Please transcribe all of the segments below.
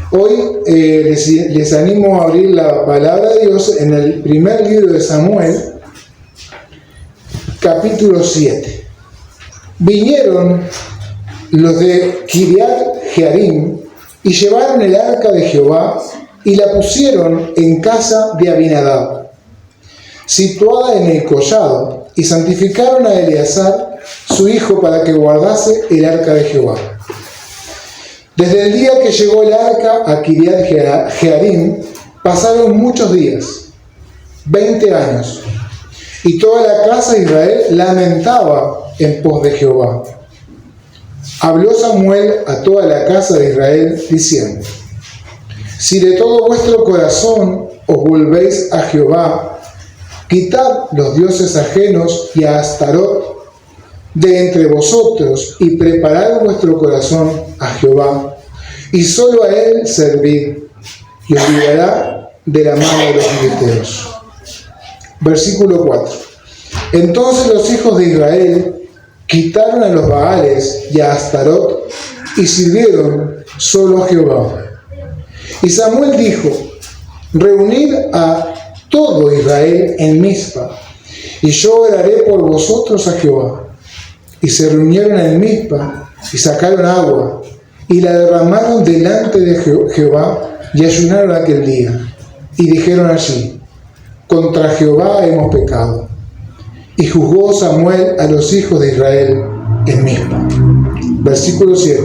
Hoy les animo a abrir la palabra de Dios en el primer libro de Samuel, capítulo 7. Vinieron los de Kiriat Jearim y llevaron el arca de Jehová y la pusieron en casa de Abinadab, situada en el collado, y santificaron a Eleazar, su hijo, para que guardase el arca de Jehová. Desde el día que llegó el arca a Kiriat Jearim, pasaron muchos días, 20 años, y toda la casa de Israel lamentaba en pos de Jehová. Habló Samuel a toda la casa de Israel, diciendo: si de todo vuestro corazón os volvéis a Jehová, quitad los dioses ajenos y a Astarot de entre vosotros, y preparad vuestro corazón a Jehová, y solo a él servid, y os librará de la mano de los filisteos. Versículo 4. Entonces los hijos de Israel quitaron a los Baales y a Astarot, y sirvieron solo a Jehová. Y Samuel dijo: reunid a todo Israel en Mizpa, y yo oraré por vosotros a Jehová. Y se reunieron en Mizpa, y sacaron agua, y la derramaron delante de Jehová, y ayunaron aquel día. Y dijeron allí: contra Jehová hemos pecado. Y juzgó Samuel a los hijos de Israel en Mizpa. Versículo 7.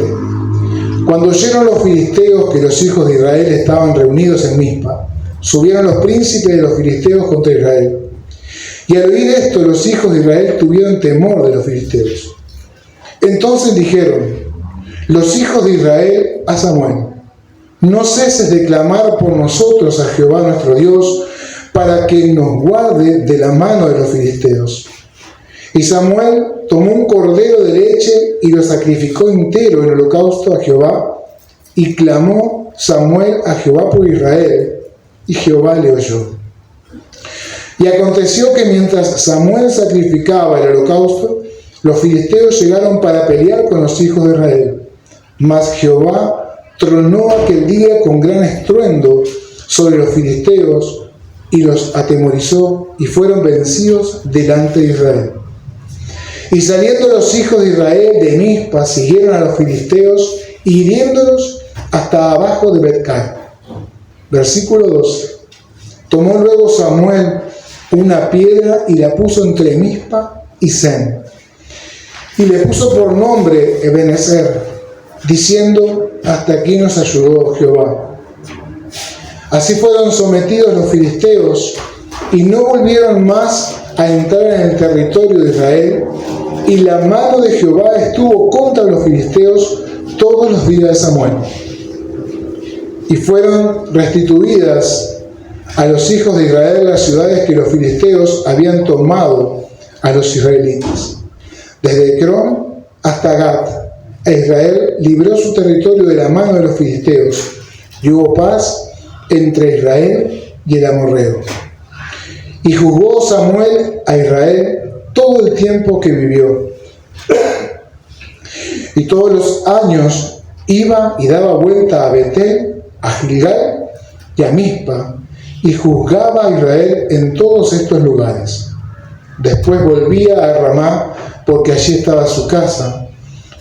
Cuando oyeron los filisteos que los hijos de Israel estaban reunidos en Mizpa, subieron los príncipes de los filisteos contra Israel. Y al oír esto, los hijos de Israel tuvieron temor de los filisteos. Entonces dijeron los hijos de Israel a Samuel: no ceses de clamar por nosotros a Jehová nuestro Dios, para que nos guarde de la mano de los filisteos. Y Samuel tomó un cordero de leche y lo sacrificó entero en holocausto a Jehová, y clamó Samuel a Jehová por Israel, y Jehová le oyó. Y aconteció que mientras Samuel sacrificaba el holocausto, los filisteos llegaron para pelear con los hijos de Israel. Mas Jehová tronó aquel día con gran estruendo sobre los filisteos, y los atemorizó, y fueron vencidos delante de Israel. Y saliendo los hijos de Israel de Mizpa, siguieron a los filisteos, hiriéndolos hasta abajo de Bet-Car. Versículo 12. Tomó luego Samuel una piedra y la puso entre Mizpa y Sen, y le puso por nombre Ebenezer, diciendo: hasta aquí nos ayudó Jehová. Así fueron sometidos los filisteos, y no volvieron más a entrar en el territorio de Israel, y la mano de Jehová estuvo contra los filisteos todos los días de Samuel. Y fueron restituidas a los hijos de Israel las ciudades que los filisteos habían tomado a los israelitas, desde Ecrón hasta Gat. E Israel libró su territorio de la mano de los filisteos, y hubo paz entre Israel y el amorreo. Y juzgó Samuel a Israel todo el tiempo que vivió. Y todos los años iba y daba vuelta a Betel, a Gilgal y a Mizpa, y juzgaba a Israel en todos estos lugares. Después volvía a Ramá, porque allí estaba su casa,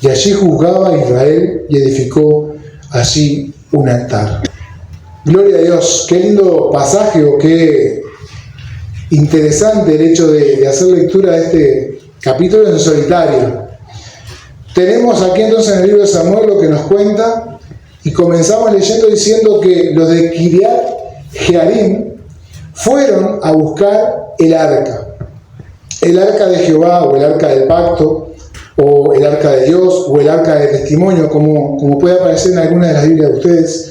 y allí juzgaba a Israel y edificó allí un altar. Gloria a Dios. Qué lindo pasaje, o qué interesante el hecho de hacer lectura de este capítulo en solitario. Tenemos aquí entonces en el libro de Samuel lo que nos cuenta, y comenzamos leyendo diciendo que los de Kiriat Jearim fueron a buscar el arca de Jehová, o el arca del pacto, o el arca de Dios, o el arca de testimonio, como puede aparecer en alguna de las Biblias de ustedes.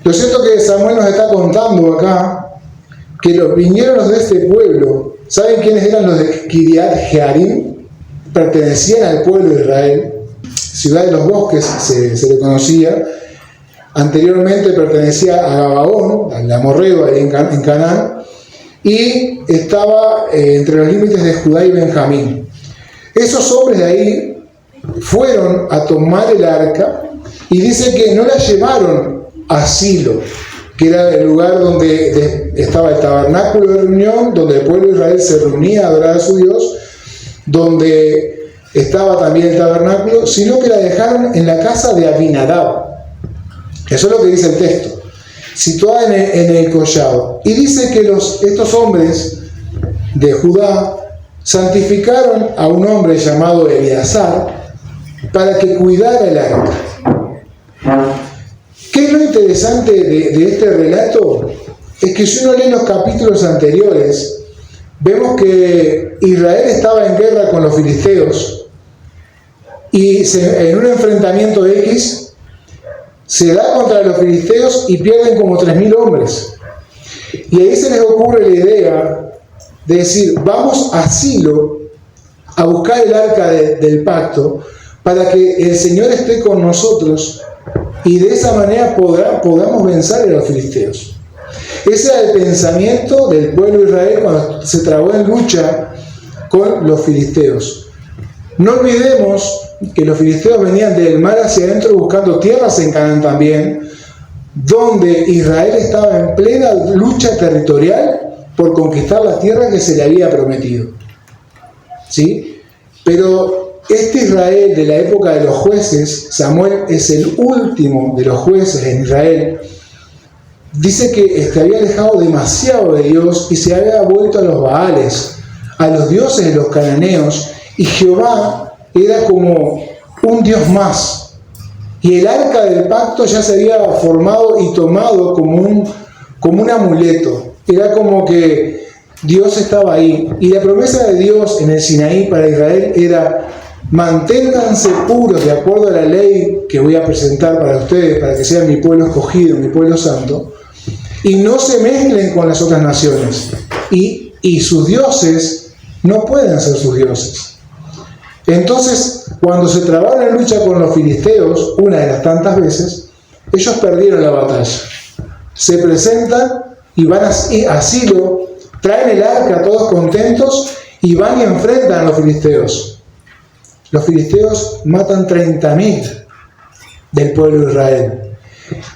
Lo cierto que Samuel nos está contando acá que vinieron los de este pueblo. ¿Saben quiénes eran los de Kiriat Jearim? Pertenecían al pueblo de Israel. Ciudad de los bosques se le conocía. Anteriormente pertenecía a Gabaón, al amorreo ahí en Canaán, y estaba entre los límites de Judá y Benjamín. Esos hombres de ahí fueron a tomar el arca, y dice que no la llevaron asilo, que era el lugar donde estaba el tabernáculo de reunión, donde el pueblo de Israel se reunía a adorar a su Dios, donde estaba también el tabernáculo, sino que la dejaron en la casa de Abinadab. Eso es lo que dice el texto, situada en el collado. Y dice que estos hombres de Judá santificaron a un hombre llamado Eleazar para que cuidara el arca. ¿Qué es lo interesante de este relato? Es que si uno lee los capítulos anteriores, vemos que Israel estaba en guerra con los filisteos y en un enfrentamiento X se da contra los filisteos y pierden como 3.000 hombres. Y ahí se les ocurre la idea de decir, vamos a Silo a buscar el arca del pacto para que el Señor esté con nosotros y de esa manera podamos vencer a los filisteos. Ese era el pensamiento del pueblo de Israel cuando se trabó en lucha con los filisteos. No olvidemos que los filisteos venían del mar hacia adentro buscando tierras en Canaán también, donde Israel estaba en plena lucha territorial por conquistar la tierra que se le había prometido. ¿Sí? Pero este Israel de la época de los jueces, Samuel es el último de los jueces en Israel, dice que había alejado demasiado de Dios y se había vuelto a los Baales, a los dioses de los cananeos, y Jehová era como un Dios más. Y el arca del pacto ya se había formado y tomado como un amuleto. Era como que Dios estaba ahí. Y la promesa de Dios en el Sinaí para Israel era: manténganse puros de acuerdo a la ley que voy a presentar para ustedes, para que sean mi pueblo escogido, mi pueblo santo, y no se mezclen con las otras naciones. Y sus dioses no pueden ser sus dioses. Entonces, cuando se trabaron en lucha con los filisteos, una de las tantas veces, ellos perdieron la batalla. Se presentan y van a Silo, traen el arca todos contentos y van y enfrentan a los filisteos. Los filisteos matan 30.000 del pueblo de Israel.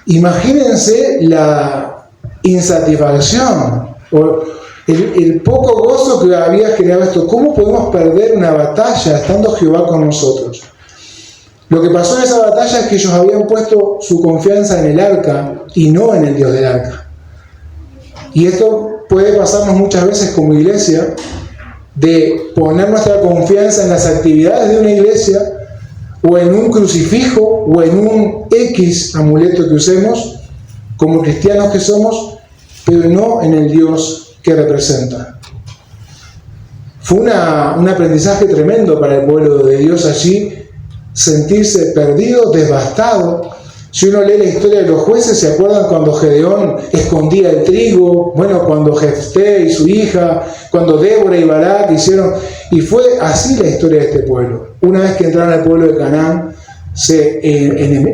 Imagínense la insatisfacción o el poco gozo que había generado esto. ¿Cómo podemos perder una batalla estando Jehová con nosotros? Lo que pasó en esa batalla es que ellos habían puesto su confianza en el arca y no en el Dios del arca. Y esto puede pasarnos muchas veces como iglesia, de poner nuestra confianza en las actividades de una iglesia, o en un crucifijo, o en un X amuleto que usemos, como cristianos que somos, pero no en el Dios que representa. Fue un aprendizaje tremendo para el pueblo de Dios allí, sentirse perdido, devastado. Si uno lee la historia de los jueces, ¿se acuerdan cuando Gedeón escondía el trigo? Bueno, cuando Jefté y su hija, cuando Débora y Barak hicieron... Y fue así la historia de este pueblo. Una vez que entraron al pueblo de Canaán, se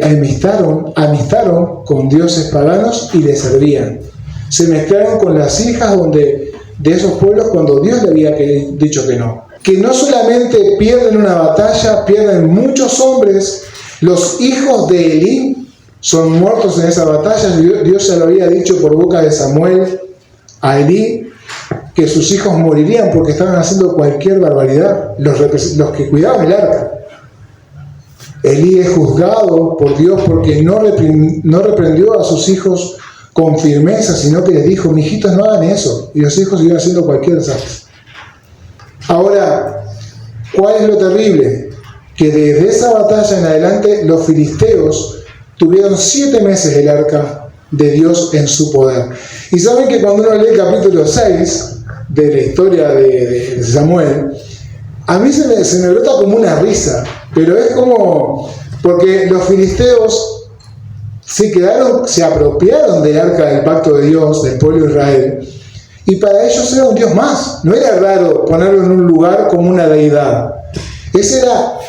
amistaron con dioses paganos y les servían. Se mezclaron con las hijas de esos pueblos cuando Dios le había dicho que no. Que no solamente pierden una batalla, pierden muchos hombres. Los hijos de Elí son muertos en esa batalla. Dios se lo había dicho por boca de Samuel a Elí que sus hijos morirían porque estaban haciendo cualquier barbaridad, los que cuidaban el arca. Elí es juzgado por Dios porque no reprendió a sus hijos con firmeza, sino que les dijo: mijitos, no hagan eso. Y los hijos siguieron haciendo cualquier desastre. Ahora, ¿cuál es lo terrible? Que desde esa batalla en adelante los filisteos tuvieron 7 meses el arca de Dios en su poder. Y saben que cuando uno lee el capítulo 6 de la historia de Samuel, a mí se me brota como una risa, pero es como... porque los filisteos se apropiaron del arca del pacto de Dios, del pueblo de Israel, y para ellos era un Dios más. No era raro ponerlo en un lugar como una deidad. Ese era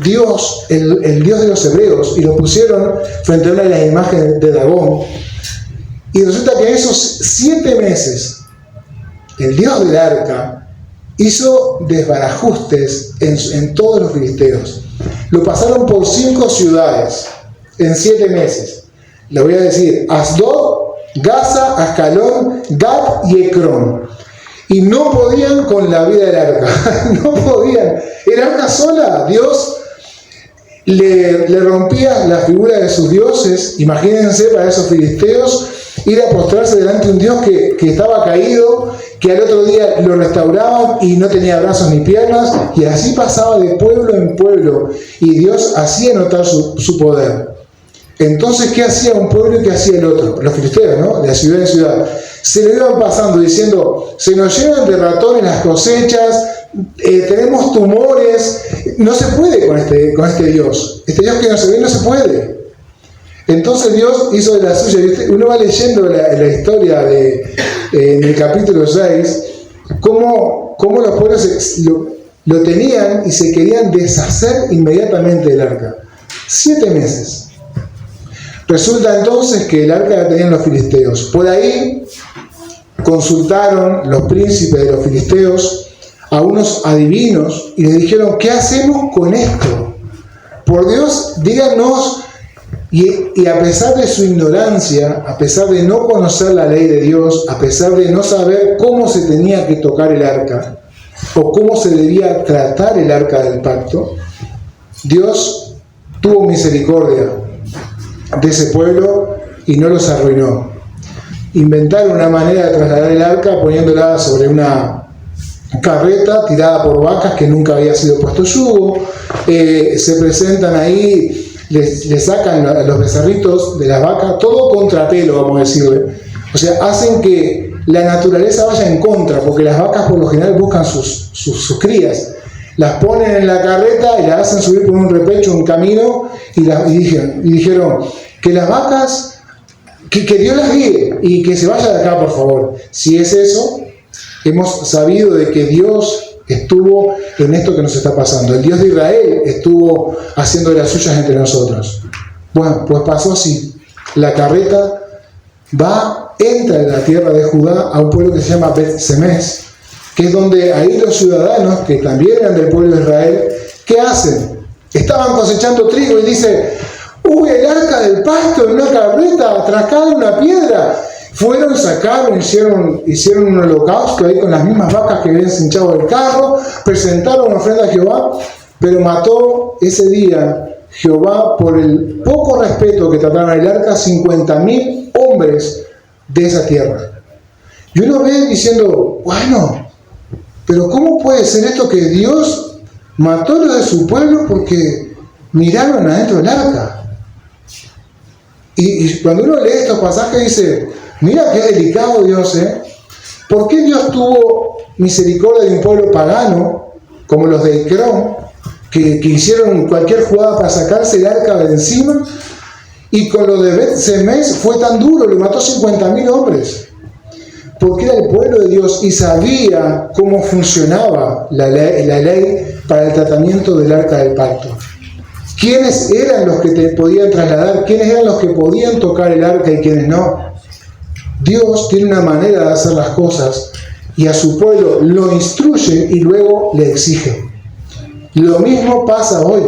Dios, el Dios de los hebreos, y lo pusieron frente a una de las imágenes de Dagón. Y resulta que en esos 7 meses, el Dios del arca hizo desbarajustes en todos los filisteos. Lo pasaron por 5 ciudades en 7 meses. Le voy a decir: Asdod, Gaza, Ascalón, Gat y Ecrón. Y no podían con la vida del arca. No podían. El arca sola, Dios le rompía la figura de sus dioses. Imagínense para esos filisteos ir a postrarse delante de un Dios que estaba caído, que al otro día lo restauraban y no tenía brazos ni piernas, y así pasaba de pueblo en pueblo, y Dios hacía notar su poder. Entonces, ¿qué hacía un pueblo y qué hacía el otro? Los filisteos, ¿no? De ciudad en ciudad. Se lo iban pasando diciendo: se nos llenan de ratones las cosechas, tenemos tumores, no se puede con este Dios. Este Dios que no se ve, no se puede. Entonces Dios hizo de la suya. Uno va leyendo la historia en el capítulo 6, cómo los pueblos lo tenían y se querían deshacer inmediatamente del arca. 7 meses. Resulta entonces que el arca la tenían los filisteos. Por ahí consultaron los príncipes de los filisteos a unos adivinos y les dijeron: ¿qué hacemos con esto? Por Dios, díganos. Y a pesar de su ignorancia, a pesar de no conocer la ley de Dios, a pesar de no saber cómo se tenía que tocar el arca o cómo se debía tratar el arca del pacto, Dios tuvo misericordia de ese pueblo y no los arruinó. Inventaron una manera de trasladar el arca poniéndola sobre una carreta tirada por vacas que nunca había sido puesto yugo. Se presentan ahí, le sacan a los becerritos de las vacas, todo contrapelo, vamos a decirle. O sea, hacen que la naturaleza vaya en contra, porque las vacas por lo general buscan sus crías. Las ponen en la carreta y las hacen subir por un repecho, un camino, y dijeron que las vacas, que Dios las guíe y que se vaya de acá, por favor. Si es eso, hemos sabido de que Dios estuvo en esto que nos está pasando. El Dios de Israel estuvo haciendo las suyas entre nosotros. Bueno, pues pasó así. La carreta entra en la tierra de Judá a un pueblo que se llama Bet-Semes, que es donde ahí los ciudadanos, que también eran del pueblo de Israel, ¿qué hacen? Estaban cosechando trigo y dice: ¡uy, el arca del pacto en una carreta, atracada en una piedra! Fueron, sacaron, hicieron un holocausto ahí con las mismas vacas que habían cinchado el carro, presentaron una ofrenda a Jehová, pero mató ese día Jehová, por el poco respeto que trataron el arca, 50.000 hombres de esa tierra. Y uno ve diciendo: bueno, pero ¿cómo puede ser esto que Dios mató a los de su pueblo porque miraron adentro del arca? Y cuando uno lee estos pasajes dice: mira qué delicado Dios, ¿eh? ¿Por qué Dios tuvo misericordia de un pueblo pagano, como los de Ecrón, que hicieron cualquier jugada para sacarse el arca de encima? Y con los de Bet-Semes fue tan duro, le mató 50.000 hombres. Porque era el pueblo de Dios y sabía cómo funcionaba la ley para el tratamiento del arca del pacto. ¿Quiénes eran los que te podían trasladar? ¿Quiénes eran los que podían tocar el arca y quiénes no? Dios tiene una manera de hacer las cosas y a su pueblo lo instruye y luego le exige. Lo mismo pasa hoy.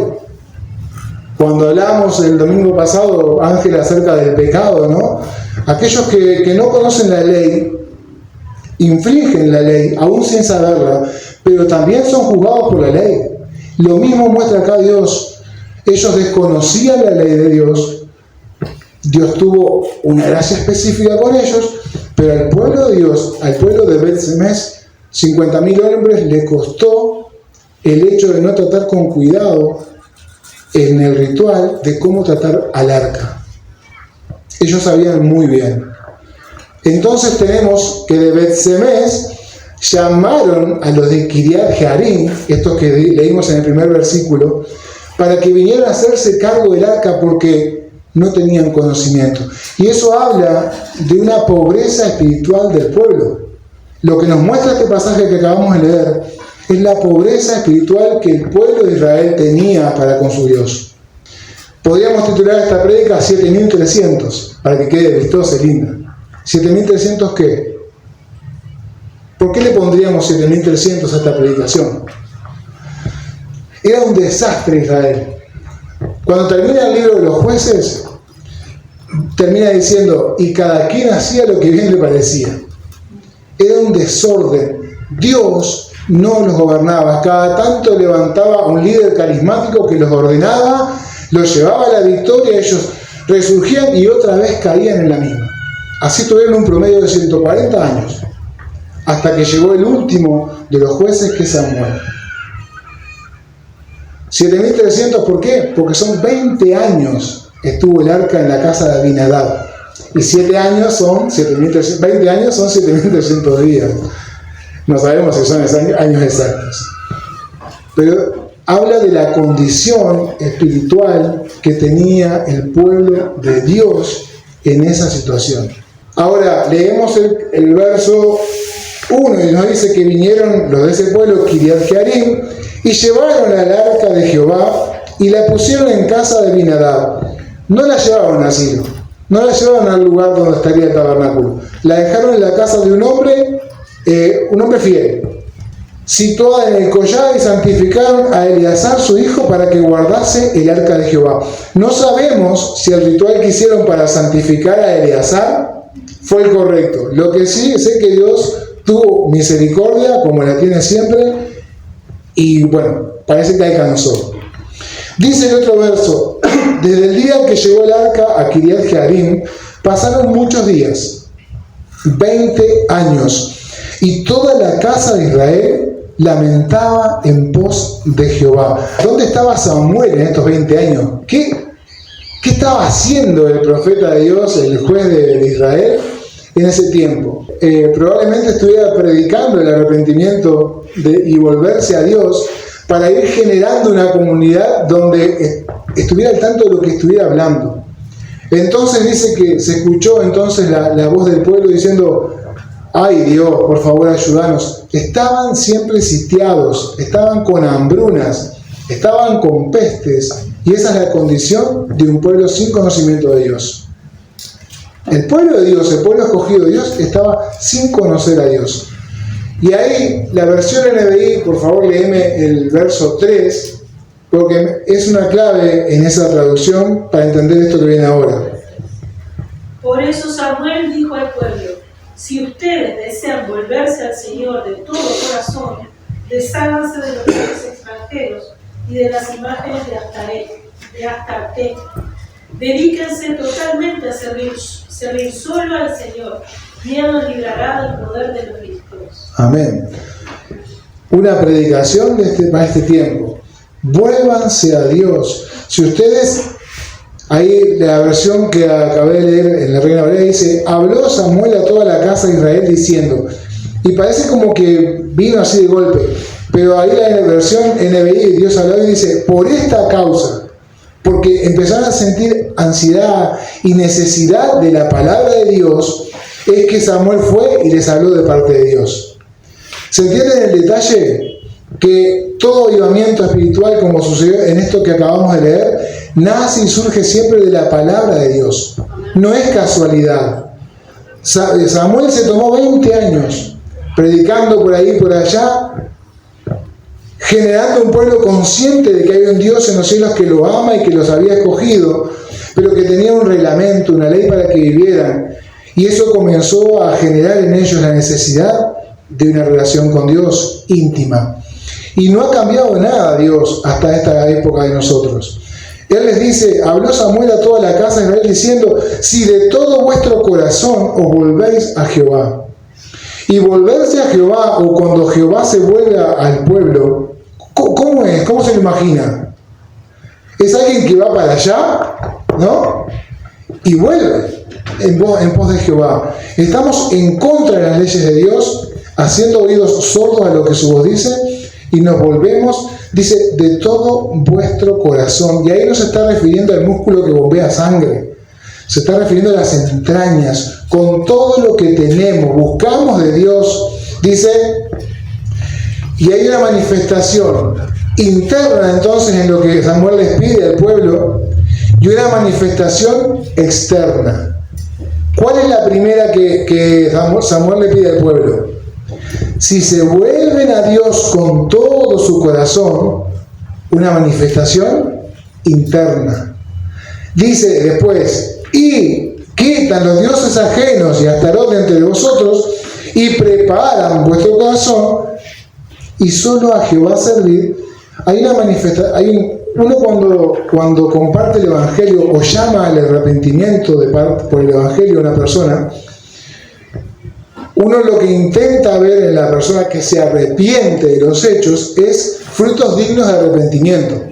Cuando hablamos el domingo pasado, Ángel, acerca del pecado, ¿no? Aquellos que no conocen la ley, infringen la ley, aún sin saberla, pero también son juzgados por la ley. Lo mismo muestra acá Dios. Ellos desconocían la ley de Dios. Dios tuvo una gracia específica con ellos, pero al pueblo de Dios, al pueblo de Bet-Semes, 50.000 hombres le costó el hecho de no tratar con cuidado en el ritual de cómo tratar al arca. Ellos sabían muy bien. Entonces tenemos que de Bet-Semes llamaron a los de Kiriat Jearim, estos que leímos en el primer versículo, para que vinieran a hacerse cargo del arca porque no tenían conocimiento. Y eso habla de una pobreza espiritual del pueblo. Lo que nos muestra este pasaje que acabamos de leer es la pobreza espiritual que el pueblo de Israel tenía para con su Dios. Podríamos titular esta prédica 7300, para que quede vistosa y linda. ¿7300 qué? ¿Por qué le pondríamos 7300 a esta predicación? Era un desastre Israel. Cuando termina el libro de los jueces, termina diciendo, y cada quien hacía lo que bien le parecía. Era un desorden. Dios no los gobernaba. Cada tanto levantaba a un líder carismático que los ordenaba, los llevaba a la victoria, ellos resurgían y otra vez caían en la misma. Así tuvieron un promedio de 140 años, hasta que llegó el último de los jueces, que es Samuel. 7.300, ¿por qué? Porque son 20 años estuvo el arca en la casa de Abinadab. Y 7 años son 7.300, 20 años son 7.300 días. No sabemos si son años exactos. Pero habla de la condición espiritual que tenía el pueblo de Dios en esa situación. Ahora, leemos el verso 1 y nos dice que vinieron los de ese pueblo, Kiriat Jearim, y llevaron al arca de Jehová y la pusieron en casa de Abinadab. No la llevaron a Silo, no la llevaron al lugar donde estaría el tabernáculo. La dejaron en la casa de un hombre fiel, situada en el collar, y santificaron a Eleazar su hijo para que guardase el arca de Jehová. No sabemos si el ritual que hicieron para santificar a Eleazar fue el correcto. Lo que sí sé que Dios tuvo misericordia, como la tiene siempre, y bueno, parece que alcanzó. Dice el otro verso, desde el día que llegó el arca a Kiriat Jearim, pasaron muchos días, 20 años, y toda la casa de Israel lamentaba en pos de Jehová. ¿Dónde estaba Samuel en estos 20 años? ¿Qué estaba haciendo el profeta de Dios, el juez de Israel, en ese tiempo? Probablemente estuviera predicando el arrepentimiento y volverse a Dios, para ir generando una comunidad donde estuviera al tanto de lo que estuviera hablando. Entonces dice que se escuchó entonces la voz del pueblo diciendo, ay Dios, por favor ayúdanos. Estaban siempre sitiados, estaban con hambrunas, estaban con pestes, y esa es la condición de un pueblo sin conocimiento de Dios. El pueblo de Dios, el pueblo escogido de Dios, estaba sin conocer a Dios. Y ahí la versión NBI, por favor léeme el verso 3, porque es una clave en esa traducción para entender esto que viene ahora. Por eso Samuel dijo al pueblo, si ustedes desean volverse al Señor de todo corazón, desháganse de los dioses extranjeros y de las imágenes de Astarte. Dedíquense totalmente a servir solo al Señor, y Él nos librará del poder de los filisteos. Amén. Una predicación para este tiempo. Vuélvanse a Dios. Si ustedes, ahí la versión que acabé de leer en la Reina Valera dice, habló Samuel a toda la casa de Israel diciendo, y parece como que vino así de golpe, pero ahí la versión NBI, Dios habló y dice, por esta causa, porque empezaron a sentir ansiedad y necesidad de la palabra de Dios, es que Samuel fue y les habló de parte de Dios. ¿Se entiende en el detalle? Que todo avivamiento espiritual, como sucedió en esto que acabamos de leer, nace y surge siempre de la palabra de Dios. No es casualidad. Samuel se tomó 20 años predicando por ahí y por allá, generando un pueblo consciente de que hay un Dios en los cielos que lo ama y que los había escogido, pero que tenía un reglamento, una ley para que vivieran. Y eso comenzó a generar en ellos la necesidad de una relación con Dios íntima. Y no ha cambiado nada Dios hasta esta época de nosotros. Él les dice, habló Samuel a toda la casa de Israel diciendo, si de todo vuestro corazón os volvéis a Jehová. Y volverse a Jehová, o cuando Jehová se vuelva al pueblo, ¿cómo es? ¿Cómo se lo imagina? Es alguien que va para allá, ¿no? Y vuelve en pos de Jehová. Estamos en contra de las leyes de Dios, haciendo oídos sordos a lo que su voz dice, y nos volvemos, dice, de todo vuestro corazón. Y ahí no se está refiriendo al músculo que bombea sangre, se está refiriendo a las entrañas, con todo lo que tenemos, buscamos de Dios, dice, y hay una manifestación interna entonces en lo que Samuel les pide al pueblo, y una manifestación externa. ¿Cuál es la primera que Samuel le pide al pueblo? Si se vuelven a Dios con todo su corazón, una manifestación interna. Dice después, y quitan los dioses ajenos y Astarot de entre vosotros, y preparan vuestro corazón, y solo a Jehová servir. Hay una manifestación, uno cuando comparte el Evangelio o llama al arrepentimiento por el Evangelio a una persona, uno lo que intenta ver en la persona que se arrepiente de los hechos es frutos dignos de arrepentimiento.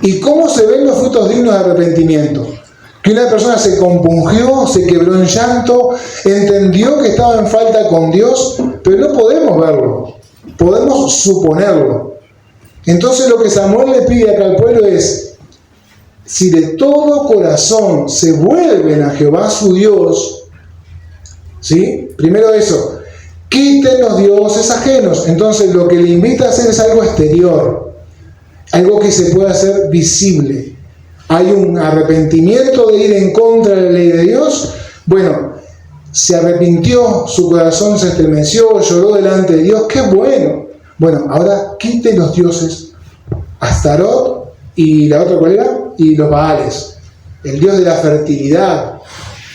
¿Y cómo se ven los frutos dignos de arrepentimiento? Que una persona se compungió, se quebró en llanto, entendió que estaba en falta con Dios, pero no podemos verlo, podemos suponerlo. Entonces lo que Samuel le pide acá al pueblo es, si de todo corazón se vuelven a Jehová su Dios, ¿sí? Primero eso, quiten los dioses ajenos. Entonces lo que le invita a hacer es algo exterior, algo que se pueda hacer visible. Hay un arrepentimiento de ir en contra de la ley de Dios. Bueno, se arrepintió, su corazón se estremeció, lloró delante de Dios. ¡Qué bueno! Bueno, ahora quite los dioses Astarot y la otra, ¿cuál era? Y los Baales, el dios de la fertilidad.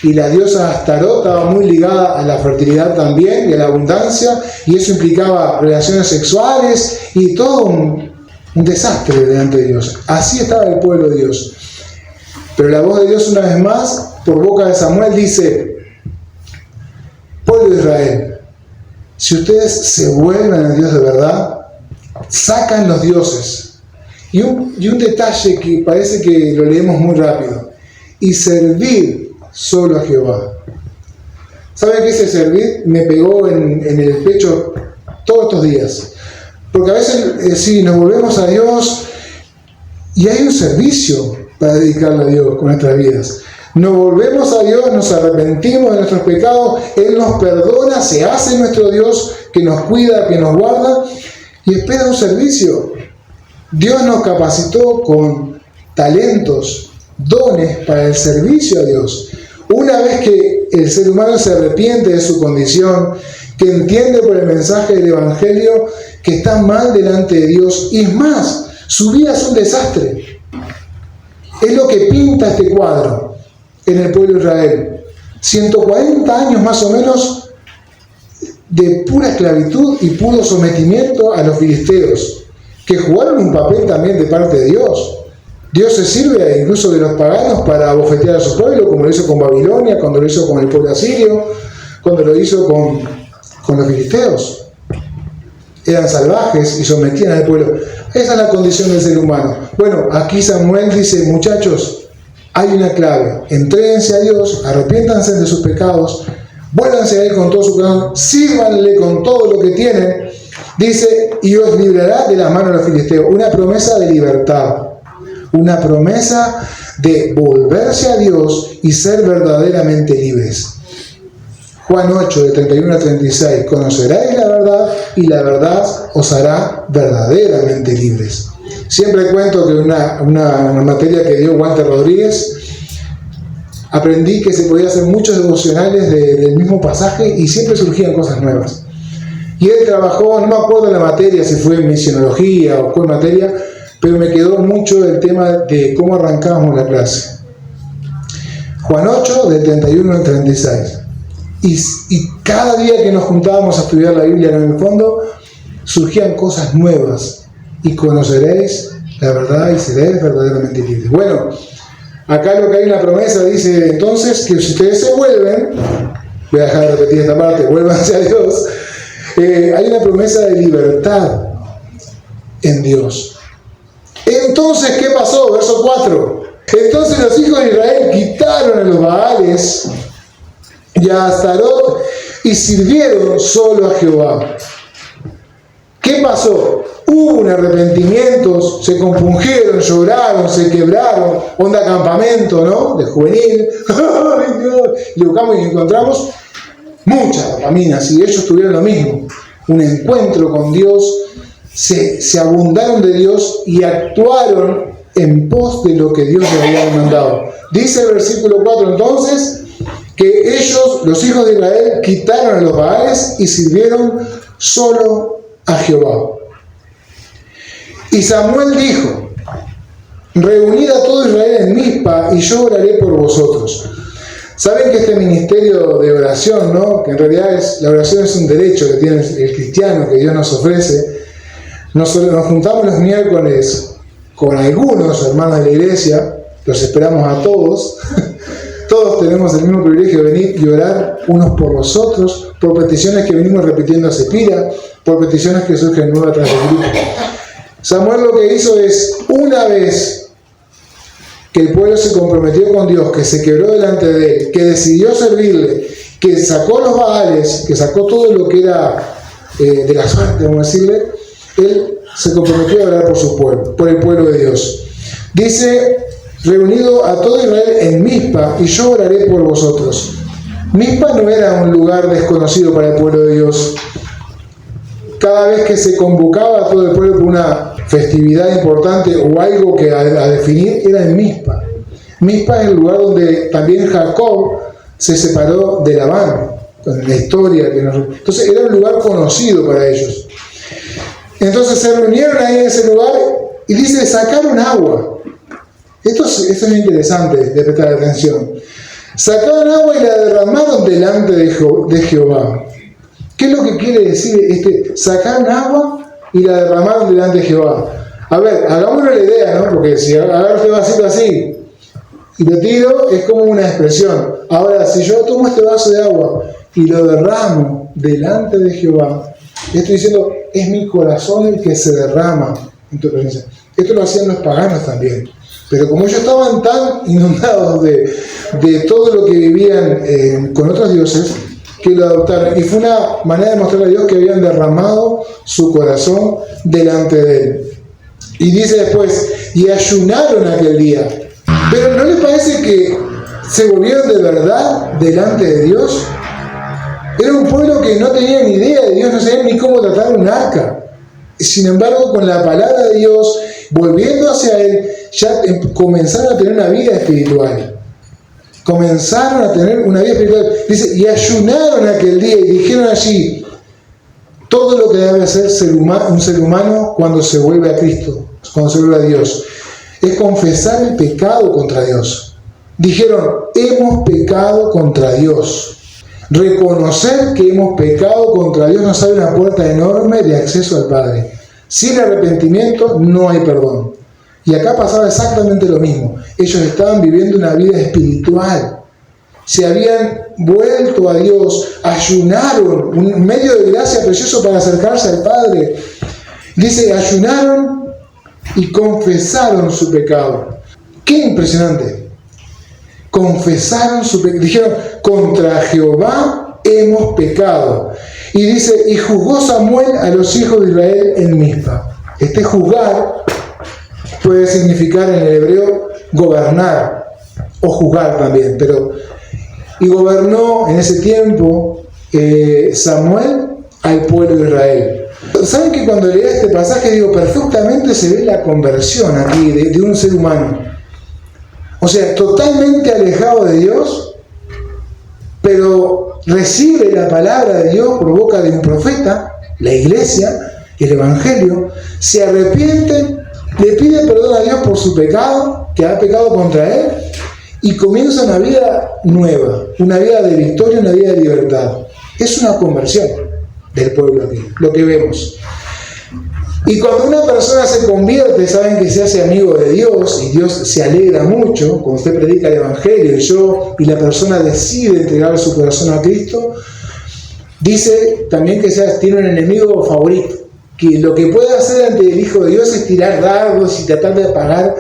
Y la diosa Astarot estaba muy ligada a la fertilidad también y a la abundancia, y eso implicaba relaciones sexuales y todo un desastre delante de Dios. Así estaba el pueblo de Dios. Pero la voz de Dios, una vez más, por boca de Samuel, dice: pueblo de Israel, si ustedes se vuelven a Dios de verdad, sacan los dioses. Y un detalle que parece que lo leemos muy rápido: y servir solo a Jehová. ¿Saben qué es servir? Me pegó en el pecho todos estos días. Porque a veces sí, nos volvemos a Dios y hay un servicio para dedicarle a Dios con nuestras vidas. Nos volvemos a Dios, nos arrepentimos de nuestros pecados, Él nos perdona, se hace nuestro Dios que nos cuida, que nos guarda y espera un servicio. Dios nos capacitó con talentos, dones para el servicio a Dios. Una vez que el ser humano se arrepiente de su condición, que entiende por el mensaje del Evangelio que está mal delante de Dios, y es más, su vida es un desastre. Es lo que pinta este cuadro en el pueblo de Israel. 140 años más o menos de pura esclavitud y puro sometimiento a los filisteos, que jugaron un papel también de parte de Dios. Dios se sirve incluso de los paganos para abofetear a su pueblo, como lo hizo con Babilonia, cuando lo hizo con el pueblo asirio, cuando lo hizo con los filisteos. Eran salvajes y sometían al pueblo. Esa es la condición del ser humano. Bueno, aquí Samuel dice: muchachos, hay una clave. Entréguense a Dios, arrepiéntanse de sus pecados, vuélvanse a Él con todo su corazón, sírvanle con todo lo que tienen. Dice: y os librará de las manos de los filisteos. Una promesa de libertad. Una promesa de volverse a Dios y ser verdaderamente libres. Juan 8, de 31 a 36, conoceréis la verdad y la verdad os hará verdaderamente libres. Siempre cuento que una materia que dio Walter Rodríguez, aprendí que se podía hacer muchos devocionales del mismo pasaje y siempre surgían cosas nuevas. Y él trabajó, no me acuerdo la materia, si fue misionología o cuál materia, pero me quedó mucho el tema de cómo arrancábamos la clase. Juan 8, de 31 al 36. Y cada día que nos juntábamos a estudiar la Biblia en el fondo, surgían cosas nuevas. Y conoceréis la verdad y seréis verdaderamente libres. Bueno, acá lo que hay en la promesa dice entonces que si ustedes se vuelven, voy a dejar de repetir esta parte, vuélvanse a Dios, hay una promesa de libertad en Dios. Entonces, ¿qué pasó? Verso 4. Entonces los hijos de Israel quitaron a los Baales y a Astarot y sirvieron solo a Jehová. ¿Qué pasó? Hubo un arrepentimiento, se compungieron, lloraron, se quebraron, onda campamento, ¿no? De juvenil. ¡Ay, Dios! Y buscamos y encontramos muchas dopaminas, y ellos tuvieron lo mismo. Un encuentro con Dios, se abundaron de Dios y actuaron en pos de lo que Dios les había demandado. Dice el versículo 4 entonces, que ellos, los hijos de Israel, quitaron a los Baales y sirvieron solo a Jehová. Y Samuel dijo: reunid a todo Israel en Mizpa y yo oraré por vosotros. Saben que este ministerio de oración, ¿no? Que en realidad la oración es un derecho que tiene el cristiano, que Dios nos ofrece. Nos juntamos los miércoles con algunos hermanos de la iglesia, los esperamos a todos. Todos tenemos el mismo privilegio de venir y orar unos por los otros, por peticiones que venimos repitiendo a Cepira, por peticiones que surgen nuevas tras el grupo. Samuel lo que hizo es, una vez que el pueblo se comprometió con Dios, que se quebró delante de él, que decidió servirle, que sacó los Baales, que sacó todo lo que era de la suerte, vamos a decirle, él se comprometió a orar por su pueblo, por el pueblo de Dios. Dice, reunido a todo Israel en Mizpa, y yo oraré por vosotros. Mizpa no era un lugar desconocido para el pueblo de Dios. Cada vez que se convocaba a todo el pueblo por una festividad importante o algo que a definir, era en Mizpa. Mizpa es el lugar donde también Jacob se separó de Labán, con la historia que entonces era un lugar conocido para ellos. Entonces se reunieron ahí en ese lugar y dice, sacaron agua. Esto es interesante de prestar atención. Sacaron agua y la derramaron delante de Jehová. ¿Qué es lo que quiere decir sacaron agua y la derramaron delante de Jehová? A ver, hagámonos la idea, ¿no? Porque si agarro este vasito así y lo tiro, es como una expresión. Ahora, si yo tomo este vaso de agua y lo derramo delante de Jehová, estoy diciendo, es mi corazón el que se derrama en tu presencia. Esto lo hacían los paganos también. Pero como ellos estaban tan inundados de todo lo que vivían con otros dioses, que lo adoptaron. Y fue una manera de mostrarle a Dios que habían derramado su corazón delante de él. Y dice después, y ayunaron aquel día. Pero ¿no les parece que se volvieron de verdad delante de Dios? Era un pueblo que no tenía ni idea de Dios, no sabía ni cómo tratar un arca. Sin embargo, con la palabra de Dios, volviendo hacia él, ya comenzaron a tener una vida espiritual. Comenzaron a tener una vida espiritual. Dice, y ayunaron aquel día y dijeron allí todo lo que debe hacer un ser humano cuando se vuelve a Cristo, cuando se vuelve a Dios. Es confesar el pecado contra Dios. Dijeron, hemos pecado contra Dios. Reconocer que hemos pecado contra Dios nos abre una puerta enorme de acceso al Padre. Sin arrepentimiento no hay perdón. Y acá pasaba exactamente lo mismo. Ellos estaban viviendo una vida espiritual. Se habían vuelto a Dios, ayunaron, un medio de gracia precioso para acercarse al Padre. Dice, ayunaron y confesaron su pecado. ¡Qué impresionante! Confesaron su pecado. Dijeron, contra Jehová hemos pecado. Y dice, y juzgó Samuel a los hijos de Israel en Mizpa. Juzgar puede significar en el hebreo gobernar o juzgar también, y gobernó en ese tiempo Samuel al pueblo de Israel. ¿Saben que cuando leía este pasaje digo, perfectamente se ve la conversión aquí de un ser humano? O sea, totalmente alejado de Dios, pero recibe la palabra de Dios por boca de un profeta, la iglesia, el evangelio, se arrepiente, le pide perdón a Dios por su pecado, que ha pecado contra él, y comienza una vida nueva, una vida de victoria, una vida de libertad. Es una conversión del pueblo aquí, lo que vemos. Y cuando una persona se convierte, saben que se hace amigo de Dios, y Dios se alegra mucho cuando usted predica el evangelio y la persona decide entregar su corazón a Cristo. Dice también que tiene un enemigo favorito, que lo que puede hacer ante el Hijo de Dios es tirar dardos y tratar de apagar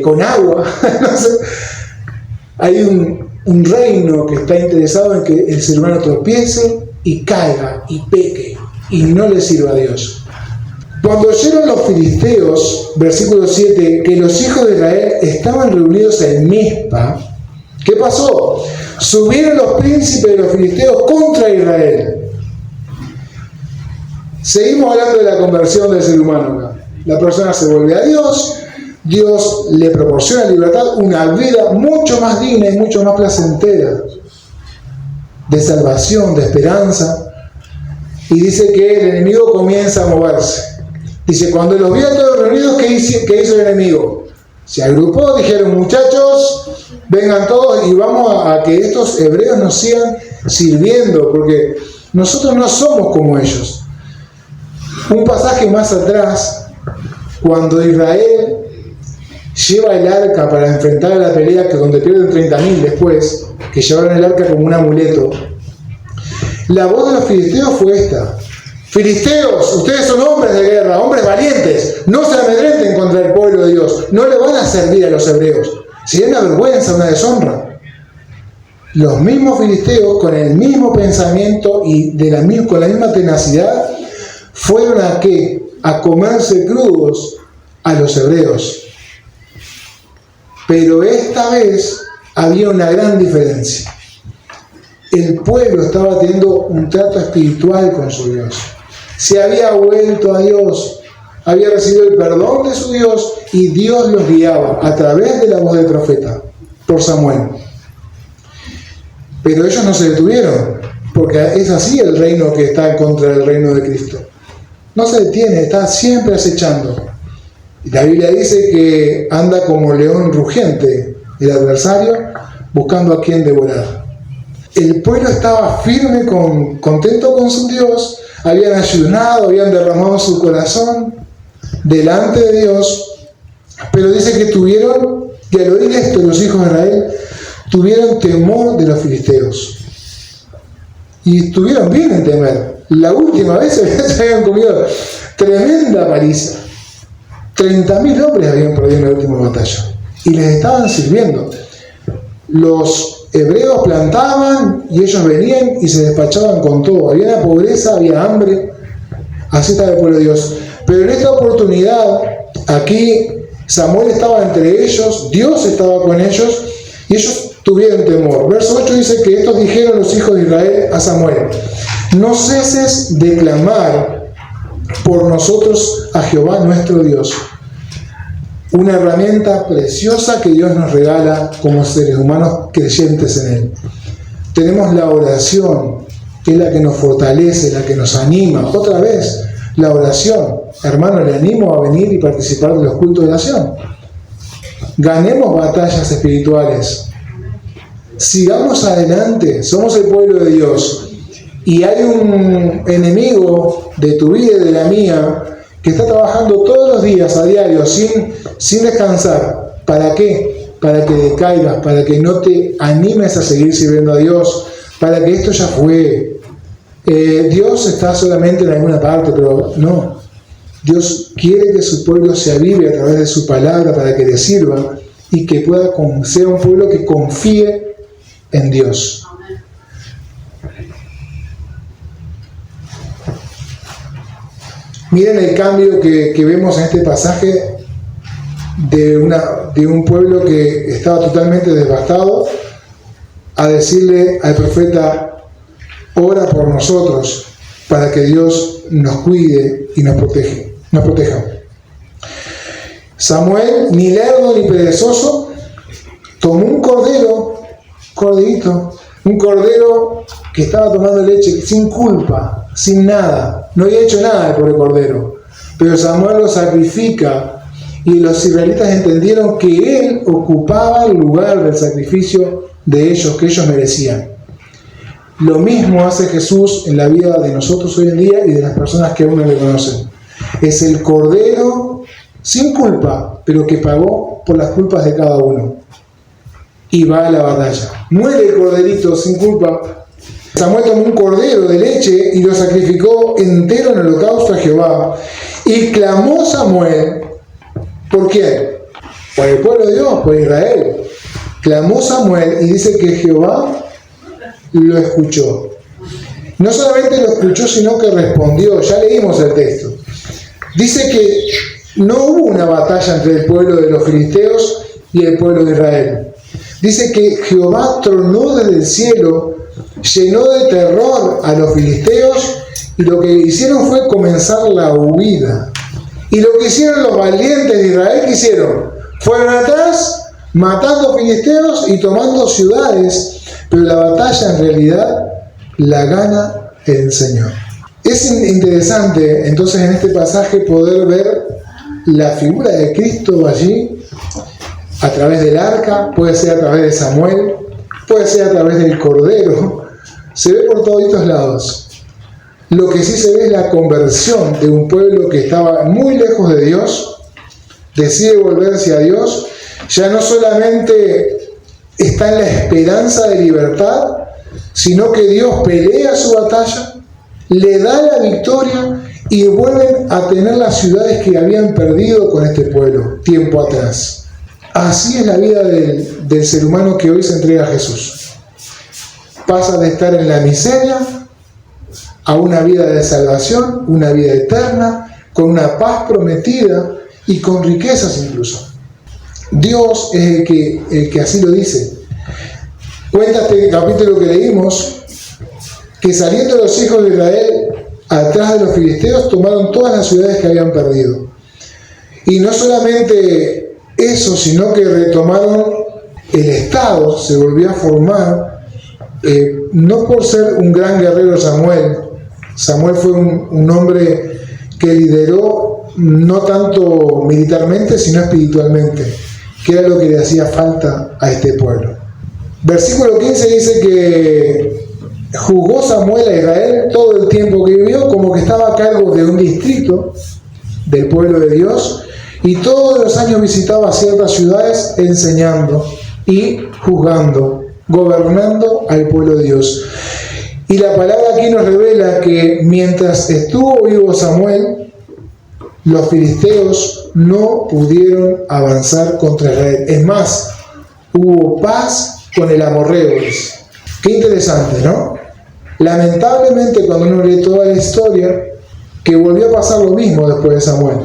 con agua. No sé. Hay un reino que está interesado en que el ser humano tropiece y caiga y peque y no le sirva a Dios. Cuando oyeron los filisteos, versículo 7, que los hijos de Israel estaban reunidos en Mizpa, ¿qué pasó? Subieron los príncipes de los filisteos contra Israel. Seguimos hablando de la conversión del ser humano acá. La persona se vuelve a Dios, Dios le proporciona libertad, una vida mucho más digna y mucho más placentera, de salvación, de esperanza. Y dice que el enemigo comienza a moverse. Dice, cuando los vio todos reunidos, ¿qué hizo el enemigo? Se agrupó, dijeron: muchachos, vengan todos y vamos a que estos hebreos nos sigan sirviendo, porque nosotros no somos como ellos. Un pasaje más atrás, cuando Israel lleva el arca para enfrentar a la pelea, que donde pierden 30.000 después, que llevaron el arca como un amuleto, la voz de los filisteos fue esta: filisteos, ustedes son hombres de guerra, hombres valientes, no se amedrenten contra el pueblo de Dios, no le van a servir a los hebreos, sería una vergüenza, una deshonra. Los mismos filisteos, con el mismo pensamiento y con la misma tenacidad, fueron a ¿qué? A comerse crudos a los hebreos. Pero esta vez había una gran diferencia. El pueblo estaba teniendo un trato espiritual con su Dios. Se había vuelto a Dios, había recibido el perdón de su Dios y Dios los guiaba a través de la voz del profeta, por Samuel. Pero ellos no se detuvieron, porque es así el reino que está en contra del reino de Cristo. No se detiene, está siempre acechando. Y la Biblia dice que anda como león rugiente el adversario, buscando a quien devorar. El pueblo estaba firme, contento con su Dios, habían ayunado, habían derramado su corazón delante de Dios, pero dice que al oír esto los hijos de Israel, tuvieron temor de los filisteos. Y estuvieron bien en temer. La última vez se habían comido tremenda paliza. 30.000 hombres habían perdido en la última batalla. Y les estaban sirviendo. Los hebreos plantaban y ellos venían y se despachaban con todo. Había una pobreza, había hambre. Así estaba el pueblo de Dios. Pero en esta oportunidad, aquí Samuel estaba entre ellos, Dios estaba con ellos y ellos tuvieron temor. Verso 8 dice que estos dijeron los hijos de Israel a Samuel: no ceses de clamar por nosotros a Jehová nuestro Dios. Una herramienta preciosa que Dios nos regala como seres humanos creyentes en Él. Tenemos la oración, que es la que nos fortalece, la que nos anima. Otra vez, la oración. Hermano, le animo a venir y participar de los cultos de oración. Ganemos batallas espirituales. Sigamos adelante. Somos el pueblo de Dios. Y hay un enemigo de tu vida y de la mía que está trabajando todos los días, a diario, sin descansar. ¿Para qué? Para que decaigas, para que no te animes a seguir sirviendo a Dios, para que esto ya fue. Dios está solamente en alguna parte, pero no. Dios quiere que su pueblo se avive a través de su palabra para que le sirva y que pueda ser un pueblo que confíe en Dios. Miren el cambio que vemos en este pasaje de un pueblo que estaba totalmente devastado a decirle al profeta: ora por nosotros para que Dios nos cuide y nos proteja. Samuel, ni lerdo ni perezoso, tomó un corderito, un cordero que estaba tomando leche sin culpa, sin nada, no había hecho nada el pobre cordero, pero Samuel lo sacrifica y los israelitas entendieron que él ocupaba el lugar del sacrificio de ellos, que ellos merecían. Lo mismo hace Jesús en la vida de nosotros hoy en día y de las personas que aún no le conocen. Es el cordero sin culpa, pero que pagó por las culpas de cada uno. Y va a la batalla. Muere el corderito sin culpa. Samuel tomó un cordero de leche y lo sacrificó entero en holocausto a Jehová. Y clamó Samuel, ¿por quién? Por el pueblo de Dios, por Israel. Clamó Samuel y dice que Jehová lo escuchó. No solamente lo escuchó, sino que respondió. Ya leímos el texto. Dice que no hubo una batalla entre el pueblo de los filisteos y el pueblo de Israel. Dice que Jehová tronó desde el cielo, llenó de terror a los filisteos y lo que hicieron fue comenzar la huida. Y lo que hicieron los valientes de Israel, ¿qué hicieron? Fueron atrás, matando filisteos y tomando ciudades, pero la batalla en realidad la gana el Señor. Es interesante entonces en este pasaje poder ver la figura de Cristo allí a través del arca, puede ser a través de Samuel, puede ser a través del Cordero, se ve por todos lados. Lo que sí se ve es la conversión de un pueblo que estaba muy lejos de Dios, decide volverse a Dios, ya no solamente está en la esperanza de libertad, sino que Dios pelea su batalla, le da la victoria y vuelven a tener las ciudades que habían perdido con este pueblo tiempo atrás. Así es la vida del ser humano que hoy se entrega a Jesús. Pasa de estar en la miseria a una vida de salvación, una vida eterna, con una paz prometida y con riquezas incluso. Dios es el que así lo dice. Cuenta este capítulo que leímos, que saliendo los hijos de Israel atrás de los filisteos, tomaron todas las ciudades que habían perdido. Y no solamente eso, sino que retomaron el Estado, se volvió a formar, no por ser un gran guerrero Samuel. Samuel fue un hombre que lideró no tanto militarmente, sino espiritualmente, que era lo que le hacía falta a este pueblo. Versículo 15 dice que juzgó Samuel a Israel todo el tiempo que vivió, como que estaba a cargo de un distrito del pueblo de Dios, y todos los años visitaba ciertas ciudades enseñando y juzgando, gobernando al pueblo de Dios. Y la palabra aquí nos revela que mientras estuvo vivo Samuel, los filisteos no pudieron avanzar contra Israel. Es más, hubo paz con el amorreo. Qué interesante, ¿no? Lamentablemente, cuando uno lee toda la historia, que volvió a pasar lo mismo después de Samuel,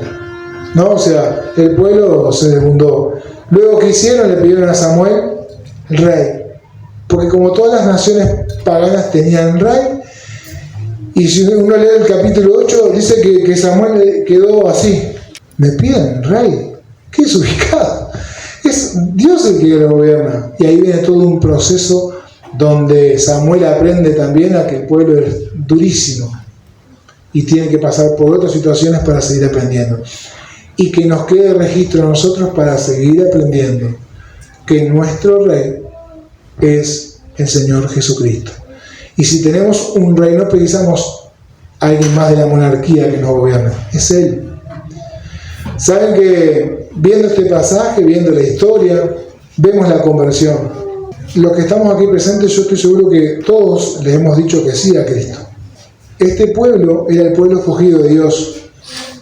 ¿no? O sea, el pueblo se desbundó. Luego, ¿qué hicieron? Le pidieron a Samuel rey. Porque como todas las naciones paganas tenían rey, y si uno lee el capítulo 8, dice que Samuel quedó así. Me piden rey. ¿Qué es ubicado? Es Dios el que lo gobierna. Y ahí viene todo un proceso donde Samuel aprende también a que el pueblo es durísimo y tiene que pasar por otras situaciones para seguir aprendiendo. Y que nos quede registro a nosotros para seguir aprendiendo que nuestro rey es el Señor Jesucristo. Y si tenemos un rey, no precisamos a alguien más de la monarquía que nos gobierne, es Él. Saben que viendo este pasaje, viendo la historia, vemos la conversión. Los que estamos aquí presentes, yo estoy seguro que todos les hemos dicho que sí a Cristo. Este pueblo era el pueblo escogido de Dios.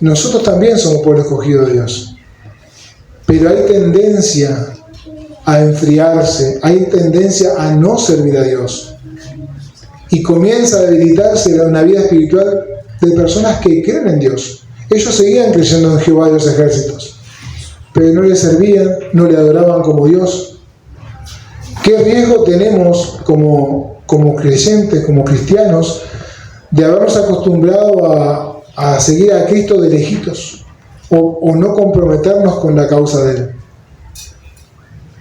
Nosotros también somos pueblo escogido de Dios. Pero hay tendencia a enfriarse, hay tendencia a no servir a Dios. Y comienza a debilitarse una vida espiritual de personas que creen en Dios. Ellos seguían creyendo en Jehová de los ejércitos, pero no le servían, no le adoraban como Dios. ¿Qué riesgo tenemos como creyentes, como cristianos, de habernos acostumbrado a seguir a Cristo de lejitos o no comprometernos con la causa de Él?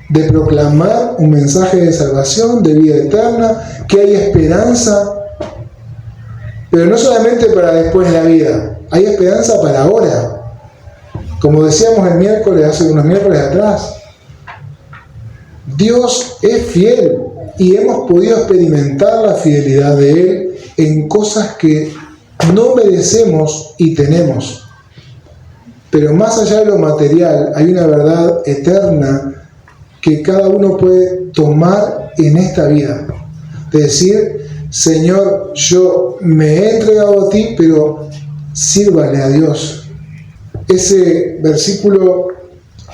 De proclamar un mensaje de salvación, de vida eterna, que hay esperanza, pero no solamente para después de la vida, hay esperanza para ahora. Como decíamos el miércoles, hace unos miércoles atrás, Dios es fiel y hemos podido experimentar la fidelidad de Él en cosas que no merecemos y tenemos. Pero más allá de lo material, hay una verdad eterna que cada uno puede tomar en esta vida. De decir, Señor, yo me he entregado a ti, pero sírvale a Dios. Ese versículo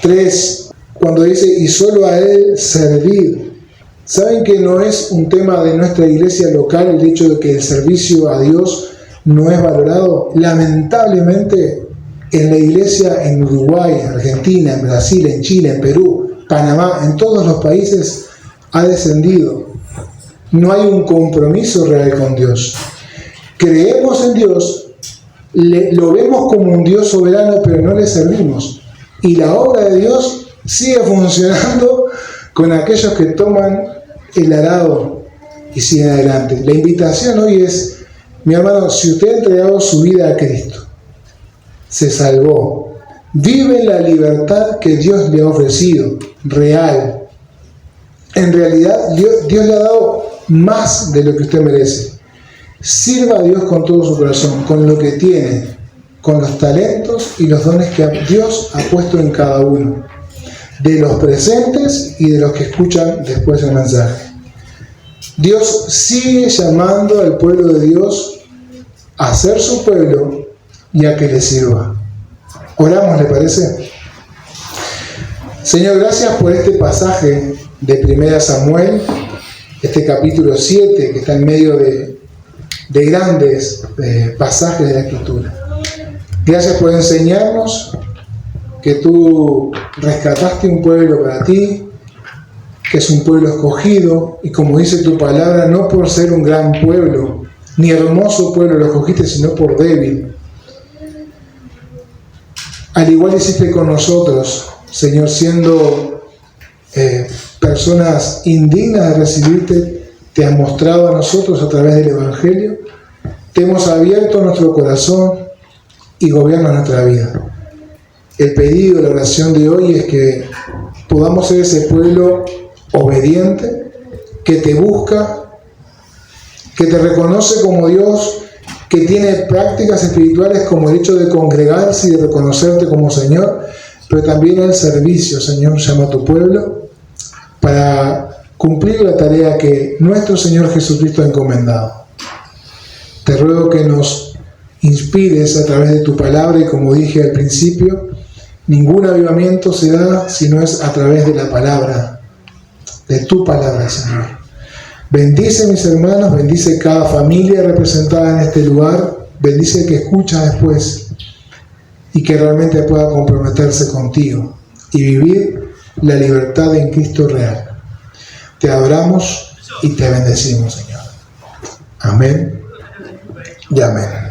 3, cuando dice, y solo a Él servir. ¿Saben que no es un tema de nuestra iglesia local el hecho de que el servicio a Dios no es valorado? Lamentablemente, en la iglesia en Uruguay, en Argentina, en Brasil, en Chile, en Perú, Panamá, en todos los países ha descendido. No hay un compromiso real con Dios. Creemos en Dios, lo vemos como un Dios soberano, pero no le servimos. Y la obra de Dios sigue funcionando con aquellos que toman el arado y siguen adelante. La invitación hoy es, mi hermano, si usted ha entregado su vida a Cristo, se salvó, Vive la libertad que Dios le ha ofrecido, real. En realidad, Dios le ha dado más de lo que usted merece. Sirva a Dios con todo su corazón, con lo que tiene, con los talentos y los dones que Dios ha puesto en cada uno, de los presentes y de los que escuchan después el mensaje. Dios sigue llamando al pueblo de Dios a ser su pueblo y a que le sirva. Oramos, ¿le parece? Señor, gracias por este pasaje de 1 Samuel, este capítulo 7, que está en medio de grandes pasajes de la Escritura. Gracias por enseñarnos que tú rescataste un pueblo para ti, que es un pueblo escogido, y como dice tu palabra, no por ser un gran pueblo, ni hermoso pueblo lo escogiste, sino por débil. Al igual hiciste con nosotros, Señor, siendo personas indignas de recibirte, te has mostrado a nosotros a través del Evangelio, te hemos abierto nuestro corazón y gobiernas nuestra vida. El pedido, la oración de hoy es que podamos ser ese pueblo obediente, que te busca, que te reconoce como Dios, que tiene prácticas espirituales como el hecho de congregarse y de reconocerte como Señor, pero también el servicio. Señor, llama a tu pueblo para cumplir la tarea que nuestro Señor Jesucristo ha encomendado. Te ruego que nos inspires a través de tu palabra, y como dije al principio, ningún avivamiento se da si no es a través de la palabra, de tu palabra, Señor. Bendice mis hermanos, bendice cada familia representada en este lugar, bendice el que escucha después y que realmente pueda comprometerse contigo y vivir la libertad en Cristo real. Te adoramos y te bendecimos, Señor. Amén y amén.